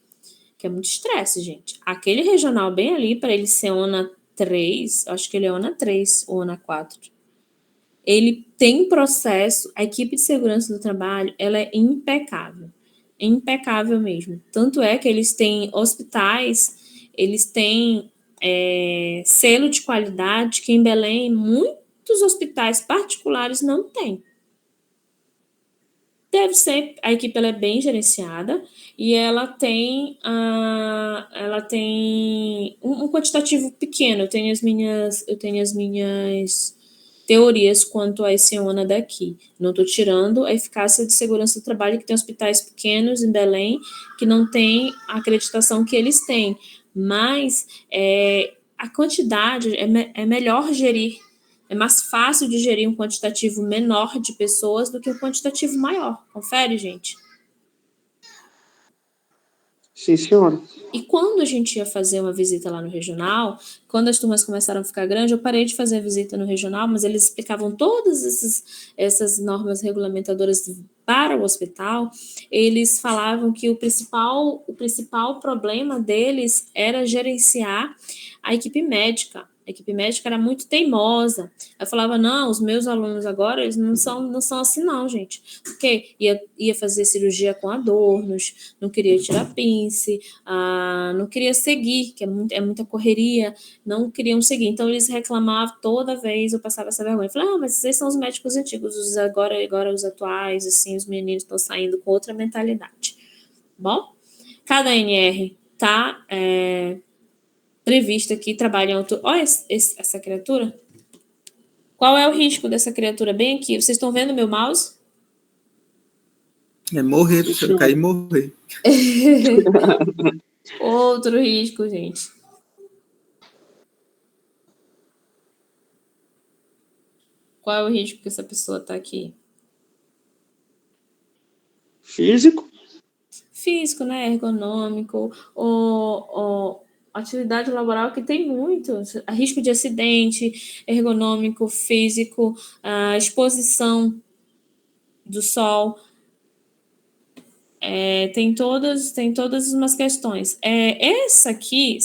A: Que é muito estresse, gente. Aquele regional bem ali, para ele ser ONA 3, acho que ele é ONA 3 ou ONA 4. Ele tem processo, a equipe de segurança do trabalho, ela é impecável mesmo. Tanto é que eles têm hospitais, eles têm selo de qualidade que em Belém muitos hospitais particulares não têm. Deve ser, a equipe ela é bem gerenciada e ela tem um quantitativo pequeno. Eu tenho as minhas teorias quanto a esse ONA daqui. Não estou tirando a eficácia de segurança do trabalho, que tem hospitais pequenos em Belém que não tem a acreditação que eles têm, mas a quantidade é melhor gerir. É mais fácil de gerir um quantitativo menor de pessoas do que um quantitativo maior. Confere, gente?
B: Sim, senhora.
A: E quando a gente ia fazer uma visita lá no regional, quando as turmas começaram a ficar grandes, eu parei de fazer a visita no regional, mas eles explicavam todas essas normas regulamentadoras para o hospital. Eles falavam que o principal problema deles era gerenciar a equipe médica. A equipe médica era muito teimosa. Eu falava, não, os meus alunos agora, eles não são assim não, gente. Porque ia fazer cirurgia com adornos, não queria tirar pince, não queria seguir, que é muita correria, não queriam seguir. Então, eles reclamavam toda vez, eu passava essa vergonha. Eu falava, mas esses são os médicos antigos, agora os atuais, assim, os meninos estão saindo com outra mentalidade. Bom, cada NR tá prevista aqui, trabalha em altura. Olha essa criatura. Qual é o risco dessa criatura? Bem aqui. Vocês estão vendo meu mouse?
G: É morrer, se eu cair, morrer.
A: Outro risco, gente. Qual é o risco que essa pessoa está aqui?
B: Físico.
A: Físico, né? Ergonômico, ou atividade laboral que tem muito. Risco de acidente, ergonômico, físico, exposição do sol. Tem todas umas questões. Essa aqui,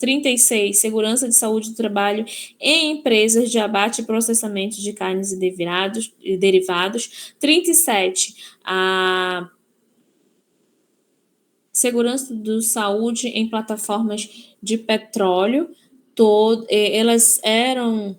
A: 36, segurança de saúde do trabalho em empresas de abate e processamento de carnes e derivados. 37, a segurança do saúde em plataformas de petróleo. Elas eram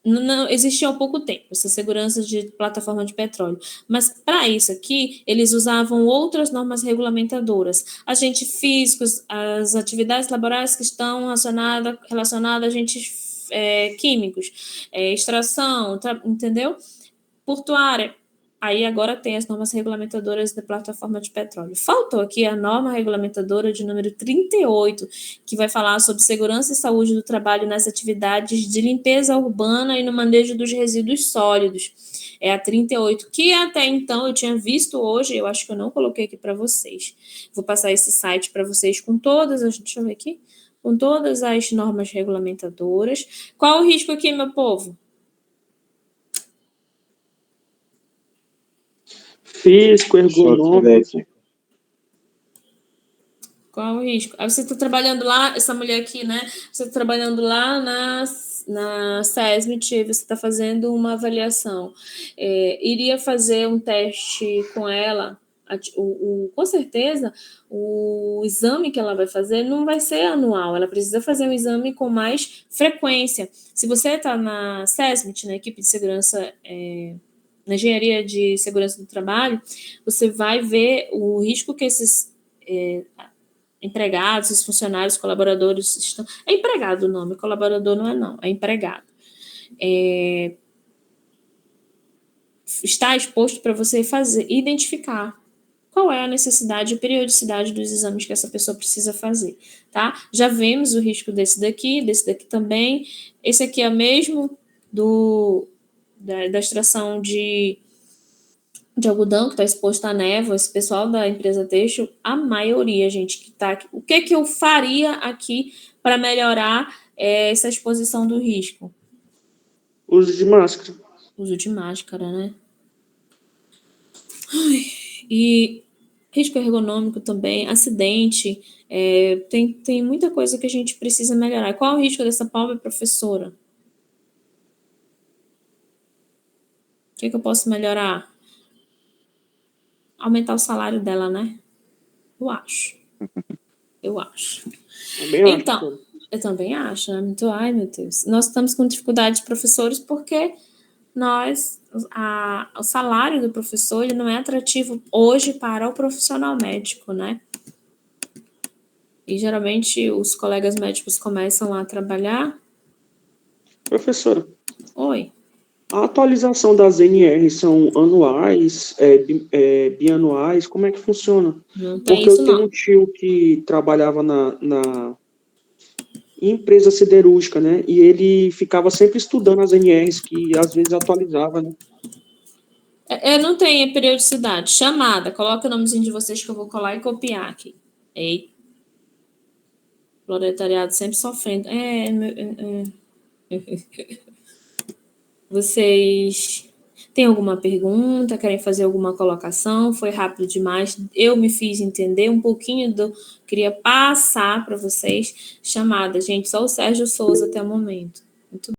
A: não existia há pouco tempo, essa segurança de plataforma de petróleo. Mas, para isso aqui, eles usavam outras normas regulamentadoras. Agentes físicos, as atividades laborais que estão relacionadas a agentes químicos, extração, entendeu? Portuária. Aí agora tem as normas regulamentadoras da plataforma de petróleo. Faltou aqui a norma regulamentadora de número 38, que vai falar sobre segurança e saúde do trabalho nas atividades de limpeza urbana e no manejo dos resíduos sólidos. É a 38, que até então eu tinha visto hoje, eu acho que eu não coloquei aqui para vocês. Vou passar esse site para vocês com todas as... Deixa eu ver aqui. Com todas as normas regulamentadoras. Qual o risco aqui, meu povo?
B: Físico, ergonômico.
A: Qual é o risco? Aí você está trabalhando lá, essa mulher aqui, né? Você está trabalhando lá na SESMIT, você está fazendo uma avaliação. Iria fazer um teste com ela, com certeza, o exame que ela vai fazer não vai ser anual, ela precisa fazer um exame com mais frequência. Se você está na SESMIT, na equipe de segurança... na engenharia de segurança do trabalho, você vai ver o risco que esses empregados, esses funcionários, colaboradores estão... É empregado o nome, colaborador não, é empregado. Está exposto para você identificar qual é a necessidade e periodicidade dos exames que essa pessoa precisa fazer, tá? Já vemos o risco desse daqui também. Esse aqui é mesmo da extração de algodão, que está exposto à névoa, esse pessoal da empresa têxtil, a maioria, gente, que está aqui. O que eu faria aqui para melhorar essa exposição do risco?
B: Uso de máscara.
A: Uso de máscara, né? E risco ergonômico também, acidente, tem muita coisa que a gente precisa melhorar. Qual é o risco dessa pobre professora? O que eu posso melhorar? Aumentar o salário dela, né? Eu acho. eu acho.
B: Então,
A: eu também acho, né? Muito, ai, meu Deus. Nós estamos com dificuldade de professores porque o salário do professor ele não é atrativo hoje para o profissional médico, né? E geralmente os colegas médicos começam a trabalhar.
B: Professora.
A: Oi.
B: A atualização das NR são anuais, bianuais? Como é que funciona?
A: Não tem
B: Porque
A: isso,
B: eu tenho
A: não.
B: um tio que trabalhava na empresa siderúrgica, né? E ele ficava sempre estudando as NRs, que às vezes atualizava, né?
A: Não tem periodicidade. Chamada. Coloca o nomezinho de vocês que eu vou colar e copiar aqui. Ei. Proletariado sempre sofrendo. Vocês têm alguma pergunta? Querem fazer alguma colocação? Foi rápido demais. Eu me fiz entender um pouquinho queria passar para vocês. Chamada, gente. Só o Sérgio Souza até o momento. Muito